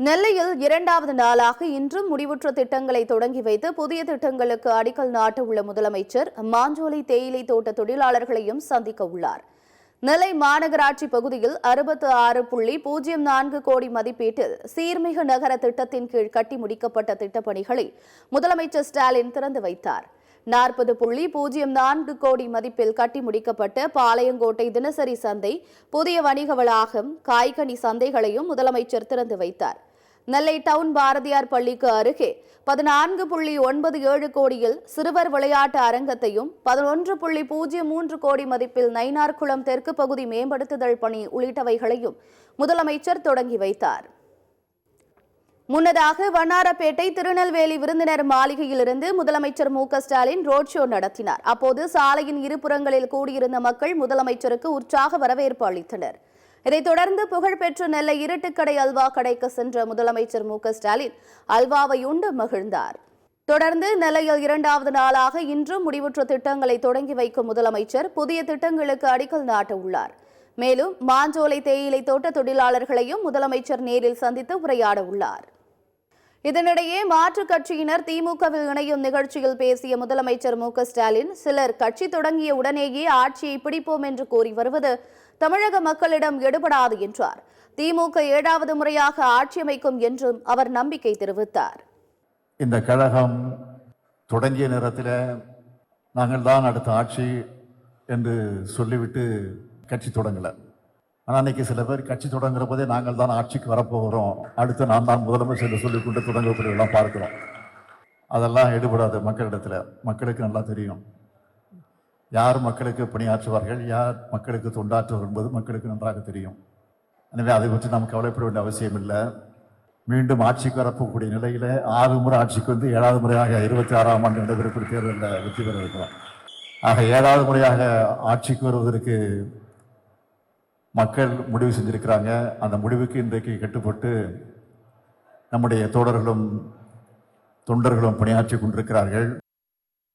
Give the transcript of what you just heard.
நெல்லையில் இரண்டாவது நாளாக இன்றும் முடிவுற்ற திட்டங்களை தொடங்கி வைத்து புதிய திட்டங்களுக்கு அடிக்கல் நாட்ட உள்ள முதலமைச்சர் மாஞ்சோலை தேயிலை தோட்ட தொழிலாளர்களையும் சந்திக்க உள்ளார். நெல்லை மாநகராட்சி பகுதியில் 66.04 கோடி மதிப்பீட்டில் சீர்மிகு நகர திட்டத்தின் கீழ் கட்டி முடிக்கப்பட்ட திட்டப்பணிகளை முதலமைச்சர் ஸ்டாலின் திறந்து வைத்தார். 40.04 கோடி மதிப்பில் கட்டி முடிக்கப்பட்ட பாளையங்கோட்டை தினசரி சந்தை, புதிய வணிக வளாகம், காய்கனி சந்தைகளையும் முதலமைச்சர் திறந்து வைத்தார். நெல்லை டவுன் பாரதியார் பள்ளிக்கு அருகே 14.97 கோடியில் சிறுவர் விளையாட்டு அரங்கத்தையும் 11.03 கோடி மதிப்பில் நயினார்குளம் தெற்கு பகுதி மேம்படுத்துதல் பணி உள்ளிட்டவைகளையும் முதலமைச்சர் தொடங்கி வைத்தார். முன்னதாக வண்ணாரப்பேட்டை திருநெல்வேலி விருந்தினர் மாளிகையிலிருந்து முதலமைச்சர் மு.க.ஸ்டாலின் ரோட் ஷோ நடத்தினார். அப்போது சாலையின் இருபுறங்களில் கூடியிருந்த மக்கள் முதலமைச்சருக்கு உற்சாக வரவேற்பு அளித்தனர். இதைத் தொடர்ந்து புகழ்பெற்ற நெல்லை இருட்டுக்கடை அல்வா கடைக்கு சென்ற முதலமைச்சர் மு.க.ஸ்டாலின் அல்வாவை உண்டு மகிழ்ந்தார். தொடர்ந்து நெல்லையில் இரண்டாவது நாளாக இன்றும் முடிவுற்ற திட்டங்களை தொடங்கி வைக்கும் முதலமைச்சர் புதிய திட்டங்களுக்கு அடிக்கல் நாட்ட உள்ளார். மேலும் மாஞ்சோலை தேயிலை தோட்ட தொழிலாளர்களையும் முதலமைச்சர் நேரில் சந்தித்து உரையாட உள்ளார். இதனிடையே மாற்றுக் கட்சியினர் திமுகவில் இணையும் நிகழ்ச்சியில் பேசிய முதலமைச்சர் மு.க.ஸ்டாலின், சிலர் கட்சி தொடங்கிய உடனேயே ஆட்சியை பிடிப்போம் என்று கூறி வருவது தமிழக மக்களிடம் எடுபடாது என்றார். திமுக 7வது முறையாக ஆட்சி அமைக்கும் என்றும் அவர் நம்பிக்கை தெரிவித்தார். இந்த கழகம் தொடங்கிய நேரத்தில் நாங்கள் தான் அடுத்த ஆட்சி என்று சொல்லிவிட்டு கட்சி தொடங்கலை. ஆனால் அன்னைக்கு சில பேர் கட்சி தொடங்குற போதே நாங்கள் தான் ஆட்சிக்கு வரப்போகிறோம், அடுத்து நான் தான் முதலமைச்சர் என்று சொல்லிக்கொண்டு தொடங்கக்கூடியவெல்லாம் பார்க்கிறோம். அதெல்லாம் எடுபடாது மக்களிடத்தில். மக்களுக்கு நல்லா தெரியும் யார் மக்களுக்கு பணியாற்றுவார்கள், யார் மக்களுக்கு தொண்டாற்றுவார்கள் என்பது மக்களுக்கு நன்றாக தெரியும். எனவே அதை பற்றி நாம் கவலைப்பட வேண்டிய அவசியம் இல்லை. மீண்டும் ஆட்சிக்கு வரப்போகக்கூடிய நிலையில் 6 முறை ஆட்சிக்கு வந்து 7வது முறையாக 26ஆம் ஆண்டு நடைபெறக்கூடிய தேர்தலில் வெற்றி பெற இருக்கிறோம். ஆக 7வது முறையாக ஆட்சிக்கு வருவதற்கு மக்கள் முடிவு செஞ்சிருக்கிறாங்க. அந்த முடிவுக்கு இன்றைக்கு கட்டுப்பட்டு நம்முடைய தோழர்களும் தொண்டர்களும் பணியாற்றி கொண்டிருக்கிறார்கள்.